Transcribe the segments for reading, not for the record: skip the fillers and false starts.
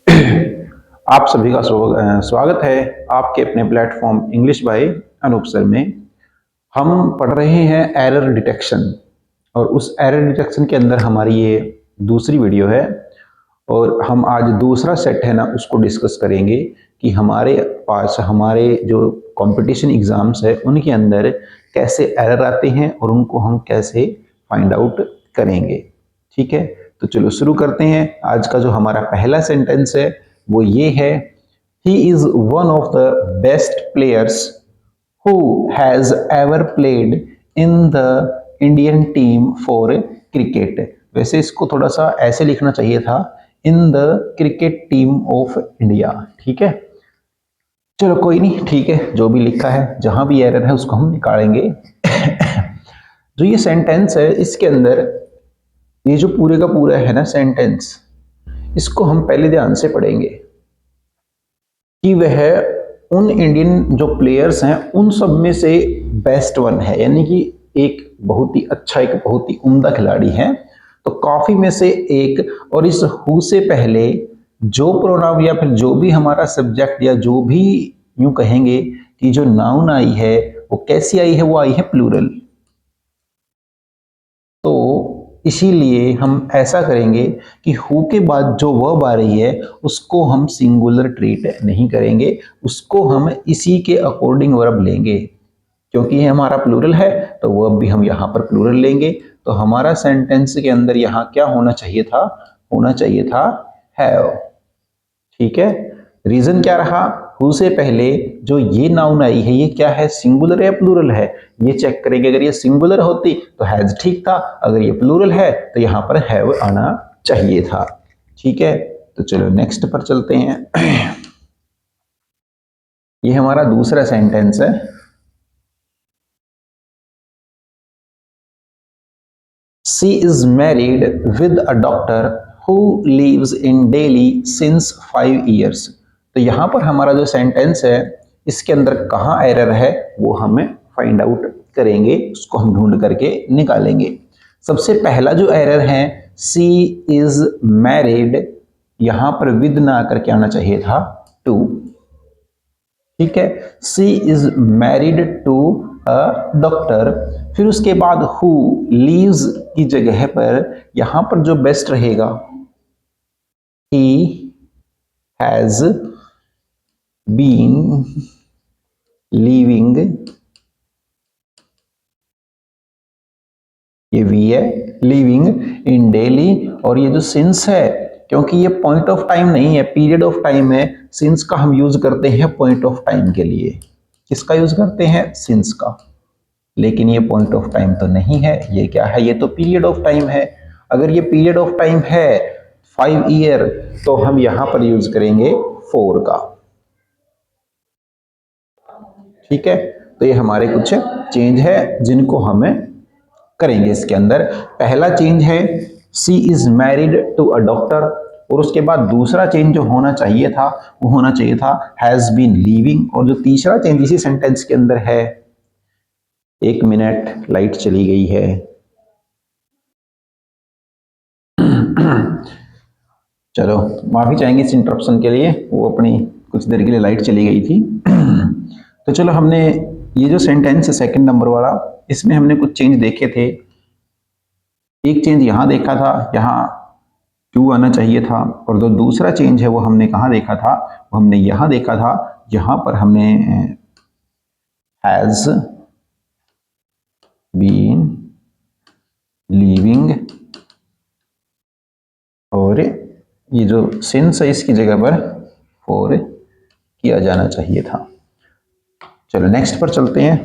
आप सभी का स्वागत है आपके अपने platform English by Anoop sir में। हम पढ़ रहे हैं एरर डिटेक्शन और उस एरर डिटेक्शन के अंदर हमारी ये दूसरी वीडियो है और हम आज दूसरा सेट है ना उसको डिस्कस करेंगे कि हमारे पास हमारे जो कंपटीशन एग्जाम्स है उनके अंदर कैसे एरर आते हैं और उनको हम कैसे फाइंड आउट करेंगे। ठीक है, तो चलो शुरू करते हैं। आज का जो हमारा पहला सेंटेंस है वो ये है, he is one of the best players who has ever played in the Indian team for cricket. वैसे इसको थोड़ा सा ऐसे लिखना चाहिए था, in the cricket team of India. ठीक है, चलो कोई नहीं, ठीक है, जो भी लिखा है जहां भी एरर है उसको हम निकालेंगे। जो ये सेंटेंस है इसके अंदर ये जो पूरे का पूरा है ना सेंटेंस, इसको हम पहले ध्यान से पढ़ेंगे कि वह उन इंडियन जो प्लेयर्स हैं उन सब में से बेस्ट वन है, यानी कि एक बहुत ही अच्छा, एक बहुत ही उम्दा खिलाड़ी है। तो काफी में से एक, और इस हु से पहले जो प्रोनाउन या फिर जो भी हमारा सब्जेक्ट या जो भी यूं कहेंगे कि जो नाउन आई है वो कैसी आई है, वो आई है प्लूरल। तो इसीलिए हम ऐसा करेंगे कि हु के बाद जो वर्ब आ रही है उसको हम सिंगुलर ट्रीट नहीं करेंगे, उसको हम इसी के अकॉर्डिंग वर्ब लेंगे। क्योंकि ये हमारा प्लूरल है तो वर्ब भी हम यहाँ पर प्लूरल लेंगे। तो हमारा सेंटेंस के अंदर यहाँ क्या होना चाहिए था, होना चाहिए था हैव। ठीक है, रीजन क्या रहा, हु से पहले जो ये नाउन आई है ये क्या है, सिंगुलर या प्लूरल है, ये चेक करेंगे। अगर ये सिंगुलर होती तो हैज ठीक था, अगर ये प्लूरल है तो यहाँ पर हैव आना चाहिए था। ठीक है, तो चलो नेक्स्ट पर चलते हैं। ये हमारा दूसरा सेंटेंस है, she is married with a doctor who lives in Delhi since 5 years। तो यहां पर हमारा जो सेंटेंस है इसके अंदर कहाँ एरर है वो हमें फाइंड आउट करेंगे, उसको हम ढूंढ करके निकालेंगे। सबसे पहला जो एरर है, सी इज मैरिड, यहां पर विद ना करके आना चाहिए था टू। ठीक है, she is married to a doctor. फिर उसके बाद हु लीव्स की जगह पर यहां पर जो बेस्ट रहेगा, ही हैज बीन लीविंग, ये वी है, लिविंग इन दिल्ली। और ये जो सिंस है, क्योंकि ये पॉइंट ऑफ टाइम नहीं है, पीरियड ऑफ टाइम है, सिंस का हम यूज करते हैं पॉइंट ऑफ टाइम के लिए। किसका यूज करते हैं, सिंस का। लेकिन ये पॉइंट ऑफ टाइम तो नहीं है, ये क्या है, ये तो पीरियड ऑफ टाइम है। अगर ये पीरियड ऑफ टाइम है 5 year तो हम यहां पर यूज करेंगे 4 का। ठीक है, तो ये हमारे कुछ चेंज है जिनको हमें करेंगे इसके अंदर। पहला चेंज है she is married to a doctor, और उसके बाद दूसरा चेंज जो होना चाहिए था वो होना चाहिए था हैज बीन लीविंग। और जो तीसरा चेंज इसी सेंटेंस के अंदर है, 1 मिनट लाइट चली गई है। चलो माफी चाहेंगे इस इंटरप्शन के लिए, वो अपनी कुछ देर के लिए लाइट चली गई थी। तो चलो, हमने ये जो सेंटेंस है सेकंड नंबर वाला, इसमें हमने कुछ चेंज देखे थे। एक चेंज यहां देखा था, यहां टू आना चाहिए था। और जो दूसरा चेंज है वो हमने कहाँ देखा था, वो हमने यहां देखा था। यहां पर हमने हैज बीन लीविंग, और ये जो सिंस है इसकी जगह पर फॉर किया जाना चाहिए था। चलो नेक्स्ट पर चलते हैं।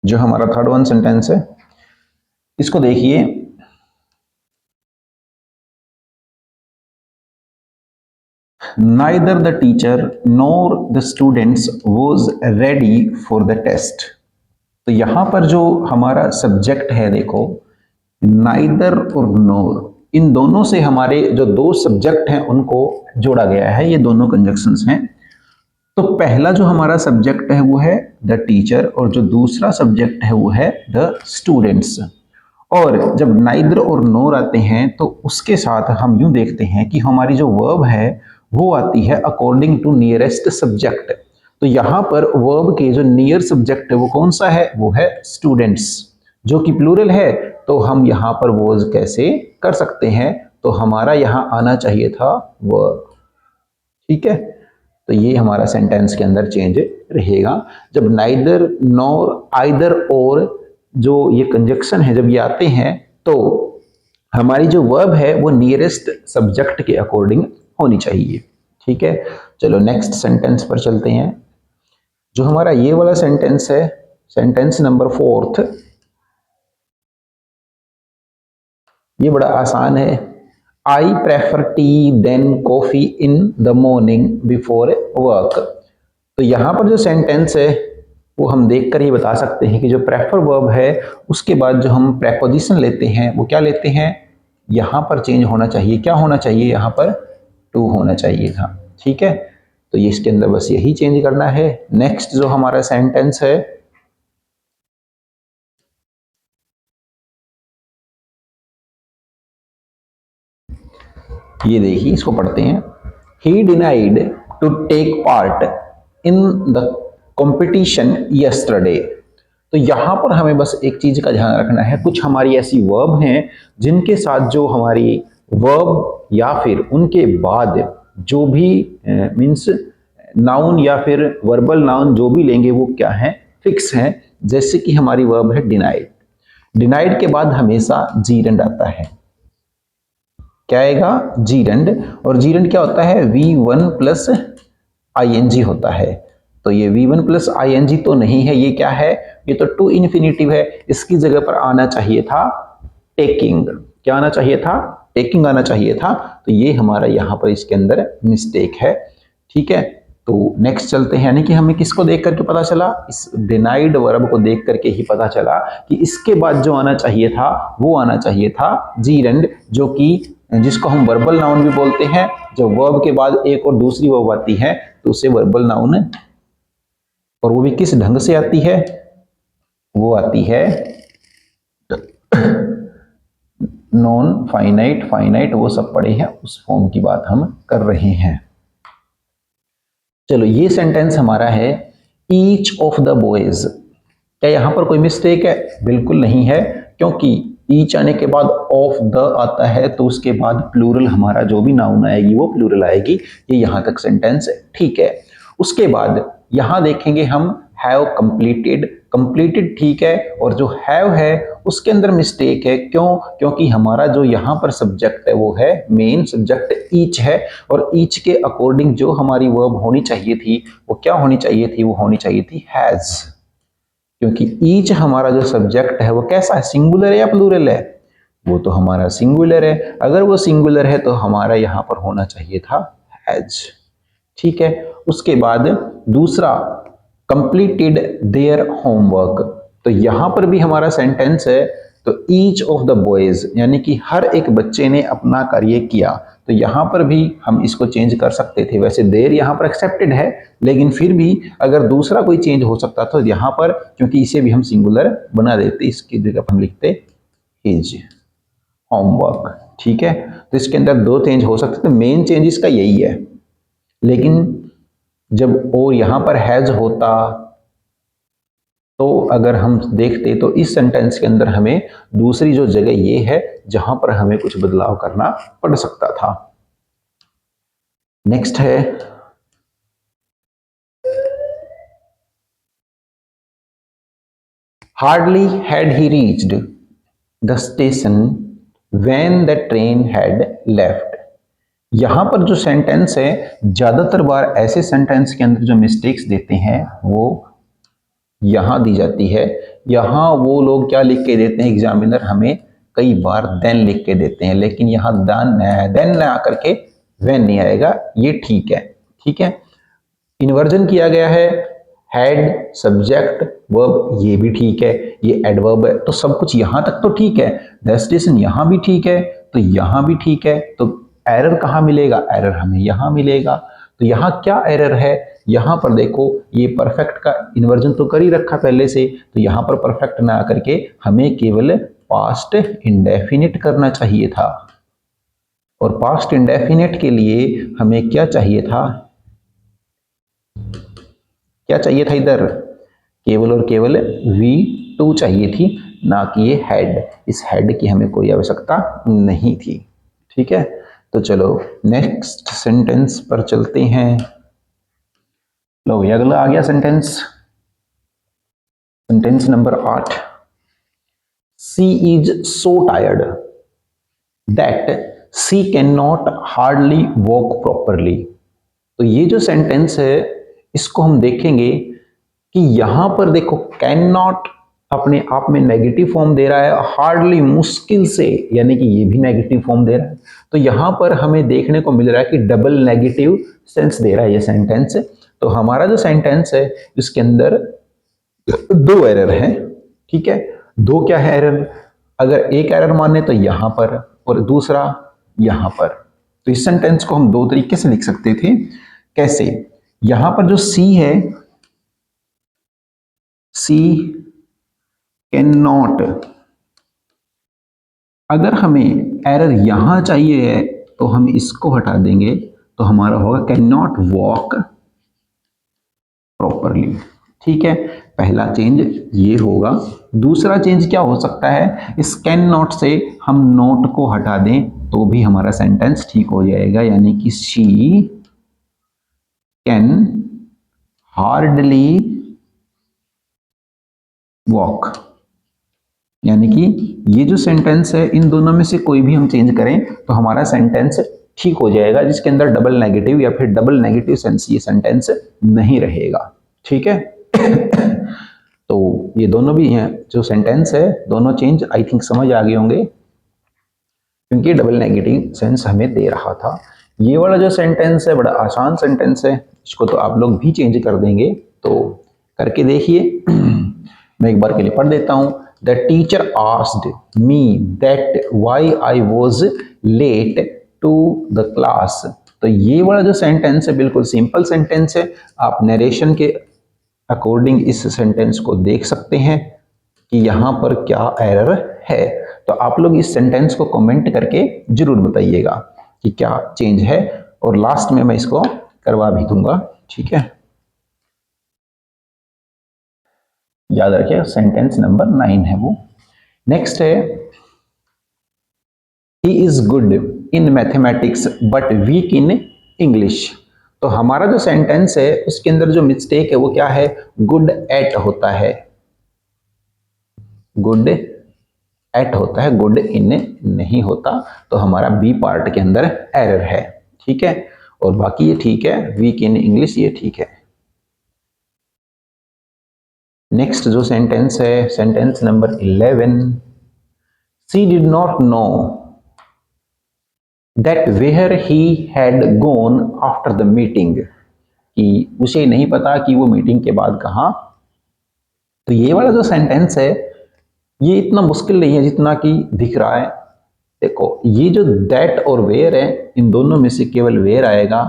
जो हमारा थर्ड वन सेंटेंस है इसको देखिए, neither the teacher nor the students was ready for the test। तो यहां पर जो हमारा सब्जेक्ट है देखो, नाइदर और नोर, इन दोनों से हमारे जो दो सब्जेक्ट हैं उनको जोड़ा गया है, ये दोनों कंजक्शंस हैं। तो पहला जो हमारा सब्जेक्ट है वो है द टीचर, और जो दूसरा सब्जेक्ट है वो है द स्टूडेंट्स। और जब नाइदर और नोर आते हैं तो उसके साथ हम यूं देखते हैं कि हमारी जो वर्ब है वो आती है अकॉर्डिंग टू नियरेस्ट सब्जेक्ट। तो यहाँ पर वर्ब के जो नियर सब्जेक्ट है वो कौन सा है, वो है स्टूडेंट्स, जो कि प्लूरल है। तो हम यहाँ पर वो कैसे कर सकते हैं, तो हमारा यहाँ आना चाहिए था वर्ब। ठीक है, तो ये हमारा सेंटेंस के अंदर चेंज रहेगा। जब नाइदर नॉर आइदर और जो ये कंजक्शन है जब ये आते हैं तो हमारी जो वर्ब है वो नियरेस्ट सब्जेक्ट के अकॉर्डिंग होनी चाहिए। ठीक है, चलो नेक्स्ट सेंटेंस पर चलते हैं। जो हमारा ये वाला सेंटेंस है, सेंटेंस नंबर 4, ये बड़ा आसान है। I prefer tea than coffee in the morning before work. तो यहाँ पर जो सेंटेंस है वो हम देखकर ही बता सकते हैं कि जो प्रेफर वर्ब है उसके बाद जो हम प्रेपोजिशन लेते हैं वो क्या लेते हैं, यहाँ पर चेंज होना चाहिए। क्या होना चाहिए, यहाँ पर टू होना चाहिए था। ठीक है, तो ये इसके अंदर बस यही चेंज करना है। नेक्स्ट जो हमारा सेंटेंस है, ये देखिए, इसको पढ़ते हैं। He denied to take part in the competition yesterday. तो यहां पर हमें बस एक चीज का ध्यान रखना है, कुछ हमारी ऐसी वर्ब हैं जिनके साथ जो हमारी वर्ब या फिर उनके बाद जो भी मीन्स नाउन या फिर वर्बल नाउन जो भी लेंगे वो क्या है, फिक्स है। जैसे कि हमारी वर्ब है डिनाइड, डिनाइड के बाद हमेशा जीरेंड आता है। क्या आएगा, जीरेंड। और जीरेंड क्या होता है, V1 प्लस ING होता है। तो ये V1 प्लस ING तो नहीं है, ये क्या है, ये तो टू इन्फिनिटिव है। इसकी जगह पर आना चाहिए था टेकिंग। क्या आना चाहिए था, टेकिंग आना चाहिए था। तो ये हमारा यहाँ पर इसके अंदर मिस्टेक है। ठीक है, तो नेक्स्ट चलते हैं। यानी कि हमें किसको देख करके पता चला, इस डिनाइड वर्ब को देख करके ही पता चला कि इसके बाद जो आना चाहिए था वो आना चाहिए था जीरेंड, जो कि जिसको हम वर्बल नाउन भी बोलते हैं। जब वर्ब के बाद एक और दूसरी वर्ब आती है तो उसे वर्बल नाउन, और वो भी किस ढंग से आती है, वो आती है नॉन फाइनाइट, फाइनाइट वो सब पढ़े हैं, उस फॉर्म की बात हम कर रहे हैं। चलो ये सेंटेंस हमारा है ईच ऑफ द बॉयज। क्या यहां पर कोई मिस्टेक है, बिल्कुल नहीं है, क्योंकि ईच आने के बाद ऑफ द आता है तो उसके बाद प्लूरल हमारा जो भी नाउन आएगी वो प्लूरल आएगी। ये यहां तक सेंटेंस ठीक है। उसके बाद यहां देखेंगे हम हैव कंप्लीटेड, कंप्लीटेड ठीक है, और जो हैव है उसके अंदर मिस्टेक है। क्यों, क्योंकि हमारा जो यहाँ पर सब्जेक्ट है वो है मेन सब्जेक्ट ईच है, और ईच के अकॉर्डिंग जो हमारी वर्ब होनी चाहिए थी वो क्या होनी चाहिए थी, वो होनी चाहिए थी हैज। क्योंकि ईच हमारा जो सब्जेक्ट है वो कैसा है, सिंगुलर है या प्लूरल है, वो तो हमारा सिंगुलर है। अगर वो सिंगुलर है तो हमारा यहाँ पर होना चाहिए था हैज। ठीक है, उसके बाद दूसरा कंप्लीटेड देयर होमवर्क। तो यहां पर भी हमारा सेंटेंस है तो ईच ऑफ द बॉयज, यानी कि हर एक बच्चे ने अपना कार्य किया। तो यहां पर भी हम इसको चेंज कर सकते थे। वैसे देर यहां पर एक्सेप्टेड है, लेकिन फिर भी अगर दूसरा कोई चेंज हो सकता था यहां पर, क्योंकि इसे भी हम सिंगुलर बना देते, इसकी जगह हम लिखते हिज होमवर्क। ठीक है, तो इसके अंदर दो चेंज हो सकते थे, मेन चेंज इसका यही है। लेकिन जब और यहां पर हैज होता तो अगर हम देखते तो इस सेंटेंस के अंदर हमें दूसरी जो जगह ये है जहां पर हमें कुछ बदलाव करना पड़ सकता था। नेक्स्ट है hardly had he reached the station when the train had left. यहां पर जो सेंटेंस है, ज्यादातर बार ऐसे सेंटेंस के अंदर जो मिस्टेक्स देते हैं वो यहां दी जाती है। यहां वो लोग क्या लिख के देते हैं, एग्जामिनर हमें कई बार देन लिख के देते हैं, लेकिन यहां देन ना आकर के व्हेन नहीं आएगा, ये ठीक है। ठीक है, इन्वर्जन किया गया है, हेड सब्जेक्ट वर्ब, ये भी ठीक है, ये एडवर्ब है, तो सब कुछ यहां तक तो ठीक है। डेस्टिनेशन यहां भी ठीक है, तो यहां भी ठीक है। तो एरर कहां मिलेगा, एरर हमें यहां मिलेगा। तो यहां क्या एरर है, यहां पर देखो ये परफेक्ट का इन्वर्जन तो कर ही रखा पहले से, तो यहां पर परफेक्ट ना आकर के हमें केवल पास्ट इंडेफिनिट करना चाहिए था। और पास्ट इंडेफिनिट के लिए हमें क्या चाहिए था, क्या चाहिए था इधर, केवल और केवल V2 चाहिए थी, ना कि ये हेड। इस हेड की हमें कोई आवश्यकता नहीं थी। ठीक है, तो चलो नेक्स्ट सेंटेंस पर चलते हैं। लो ये अगला आ गया sentence, sentence number 8। She is so tired that she can not hardly walk properly. तो ये जो सेंटेंस है इसको हम देखेंगे कि यहां पर देखो कैन नॉट अपने आप में नेगेटिव फॉर्म दे रहा है, हार्डली मुश्किल से, यानी कि ये भी नेगेटिव फॉर्म दे रहा है। तो यहां पर हमें देखने को मिल रहा है कि डबल नेगेटिव सेंस दे रहा है ये सेंटेंस। तो हमारा जो सेंटेंस है इसके अंदर दो एरर है। ठीक है, दो क्या है एरर, अगर एक एरर माने तो यहां पर और दूसरा यहां पर। तो इस सेंटेंस को हम दो तरीके से लिख सकते थे। कैसे, यहां पर जो सी है, सी कैन नॉट, अगर हमें एरर यहां चाहिए है तो हम इसको हटा देंगे, तो हमारा होगा कैन नॉट वॉक प्रॉपरली। ठीक है, पहला चेंज ये होगा। दूसरा चेंज क्या हो सकता है, इस कैन नॉट से हम नॉट को हटा दें तो भी हमारा सेंटेंस ठीक हो जाएगा, यानी कि शी कैन हार्डली वॉक। यानी कि ये जो सेंटेंस है इन दोनों में से कोई भी हम चेंज करें तो हमारा सेंटेंस ठीक हो जाएगा, जिसके अंदर डबल नेगेटिव या फिर डबल नेगेटिव सेंस ये सेंटेंस नहीं रहेगा। ठीक है तो ये दोनों भी हैं जो सेंटेंस है, दोनों चेंज आई थिंक समझ आ गए होंगे, क्योंकि डबल नेगेटिव सेंस हमें दे रहा था। ये वाला जो सेंटेंस है बड़ा आसान सेंटेंस है, इसको तो आप लोग भी चेंज कर देंगे, तो करके देखिए। मैं एक बार के लिए पढ़ देता हूं। The teacher asked me that why I was late to the class. तो ये वाला जो सेंटेंस है बिल्कुल सिंपल सेंटेंस है। आप नरेशन के अकॉर्डिंग इस सेंटेंस को देख सकते हैं कि यहाँ पर क्या एरर है। तो आप लोग इस सेंटेंस को कमेंट करके जरूर बताइएगा कि क्या चेंज है, और लास्ट में मैं इसको करवा भी दूंगा। ठीक है, याद रखिए सेंटेंस नंबर 9 है वो। नेक्स्ट है he is good in mathematics but weak in English. तो हमारा जो सेंटेंस है उसके अंदर जो मिस्टेक है वो क्या है, गुड एट होता है, गुड एट होता है, गुड इन नहीं होता। तो हमारा बी पार्ट के अंदर एरर है। ठीक है, और बाकी ये ठीक है, वीक इन इंग्लिश ये ठीक है। नेक्स्ट जो सेंटेंस है sentence number 11। She did not know that where he had gone after the meeting. कि उसे नहीं पता कि वो मीटिंग के बाद कहाँ। तो ये वाला जो सेंटेंस है ये इतना मुश्किल नहीं है जितना कि दिख रहा है। देखो ये जो दैट और वेयर है इन दोनों में से केवल वेयर आएगा,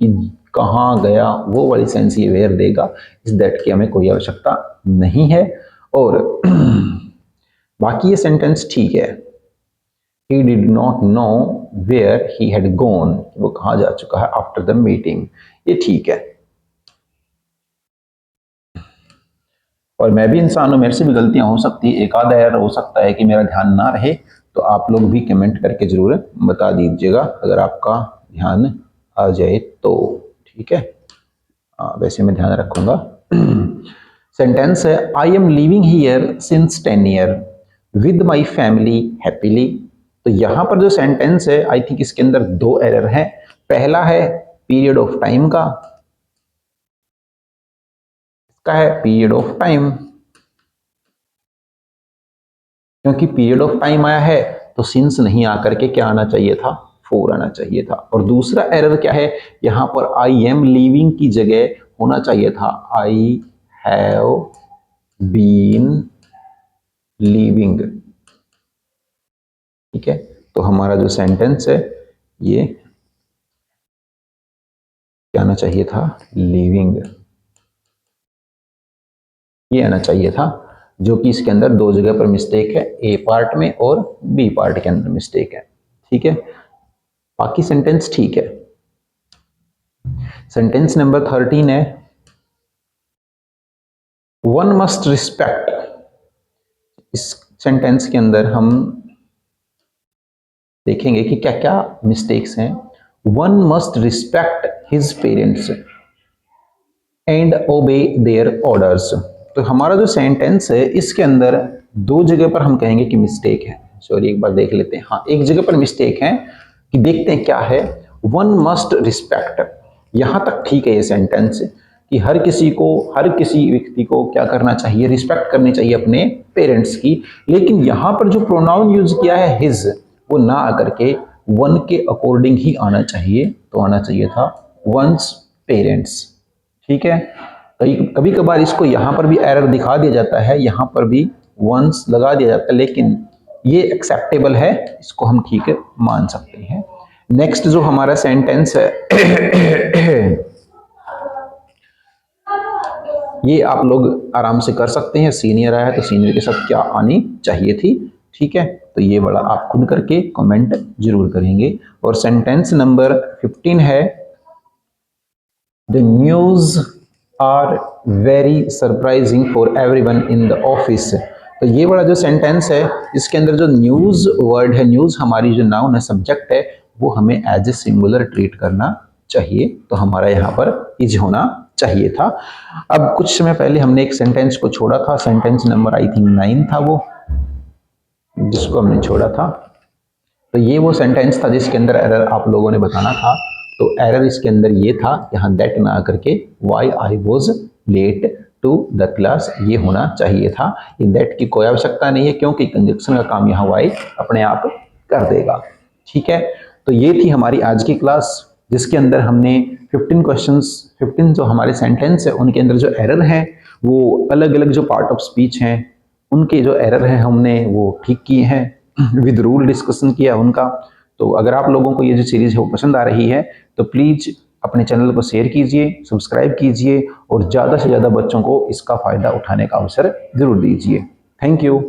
कि कहाँ गया वो वाली सेंस ये वेयर देगा। इस दैट की हमें कोई आवश्यकता नहीं है। और बाकी ये सेंटेंस ठीक है, he did not know where he had gone, वो कहाँ जा चुका है आफ्टर द मीटिंग, ये ठीक है। और मैं भी इंसान हूं, मेरे से भी गलतियां हो सकती है, एक आधा एरर हो सकता है कि मेरा ध्यान ना रहे, तो आप लोग भी कमेंट करके जरूर बता दीजिएगा अगर आपका ध्यान आ जाए तो। ठीक है, वैसे मैं ध्यान रखूंगा। सेंटेंस है I am living here since 10 year with my family happily. तो यहां पर जो सेंटेंस है आई थिंक इसके अंदर दो एरर है। पहला है पीरियड ऑफ टाइम का है पीरियड ऑफ टाइम, क्योंकि पीरियड ऑफ टाइम आया है तो सिंस नहीं आकर के क्या आना चाहिए था, फोर आना चाहिए था। और दूसरा एरर क्या है, यहां पर आई एम लिविंग की जगह होना चाहिए था आई हैव बीन लिविंग। ठीक है, तो हमारा जो सेंटेंस है ये क्या आना चाहिए था, लिविंग, ये आना चाहिए था। जो कि इसके अंदर दो जगह पर मिस्टेक है, ए पार्ट में और बी पार्ट के अंदर मिस्टेक है। ठीक है, बाकी सेंटेंस ठीक है। सेंटेंस नंबर 13 है, वन मस्ट रिस्पेक्ट। इस सेंटेंस के अंदर हम देखेंगे कि क्या क्या मिस्टेक्स हैं। One must respect his parents and ओबे देयर ऑर्डर्स। तो हमारा जो सेंटेंस है इसके अंदर दो जगह पर हम कहेंगे कि मिस्टेक है। सॉरी, एक बार देख लेते हैं। हाँ, एक जगह पर मिस्टेक है कि देखते हैं क्या है। वन मस्ट रिस्पेक्ट, यहां तक ठीक है ये सेंटेंस कि हर किसी व्यक्ति को क्या करना चाहिए, रिस्पेक्ट करनी चाहिए अपने पेरेंट्स की। लेकिन यहां पर जो प्रोनाउन यूज किया है हिज, वो ना आकर के वन के अकॉर्डिंग ही आना चाहिए। तो आना चाहिए था वंस पेरेंट्स। ठीक है, कभी कभार इसको यहां पर भी एरर दिखा दिया जाता है, यहां पर भी वंस लगा दिया जाता है, लेकिन ये एक्सेप्टेबल है, इसको हम ठीक है मान सकते हैं। नेक्स्ट जो हमारा सेंटेंस है ये आप लोग आराम से कर सकते हैं। सीनियर आया तो सीनियर के साथ क्या आनी चाहिए थी। ठीक है, तो ये बड़ा आप खुद करके कमेंट जरूर करेंगे। और सेंटेंस नंबर 15 है, the news are very surprising for everyone in the office. तो ये वाला जो सेंटेंस है इसके अंदर जो न्यूज वर्ड है, न्यूज हमारी जो नाउन है, सब्जेक्ट है, वो हमें एज ए सिंगुलर ट्रीट करना चाहिए। तो हमारा यहाँ पर इज होना चाहिए था। अब कुछ समय पहले हमने एक सेंटेंस को छोड़ा था, सेंटेंस नंबर आई थिंक 9 था वो, जिसको हमने छोड़ा था। तो ये वो सेंटेंस था जिसके अंदर एरर आप लोगों ने बताना था। तो एरर इसके अंदर ये था, यहाँ दैट ना करके why I was late to the class, ये होना चाहिए था। इन दैट की कोई आवश्यकता नहीं है, क्योंकि कंजक्शन का काम यहाँ वाई अपने आप कर देगा। ठीक है, तो ये थी हमारी आज की क्लास, जिसके अंदर हमने 15 क्वेश्चंस, 15 जो हमारे सेंटेंस है उनके अंदर जो एरर है, वो अलग अलग जो पार्ट ऑफ स्पीच हैं उनके जो एरर हैं हमने वो ठीक किए हैं, विद रूल डिस्कशन किया उनका। तो अगर आप लोगों को ये जो सीरीज है वो पसंद आ रही है तो प्लीज अपने चैनल को शेयर कीजिए, सब्सक्राइब कीजिए और ज़्यादा से ज़्यादा बच्चों को इसका फ़ायदा उठाने का अवसर जरूर दीजिए। Thank you.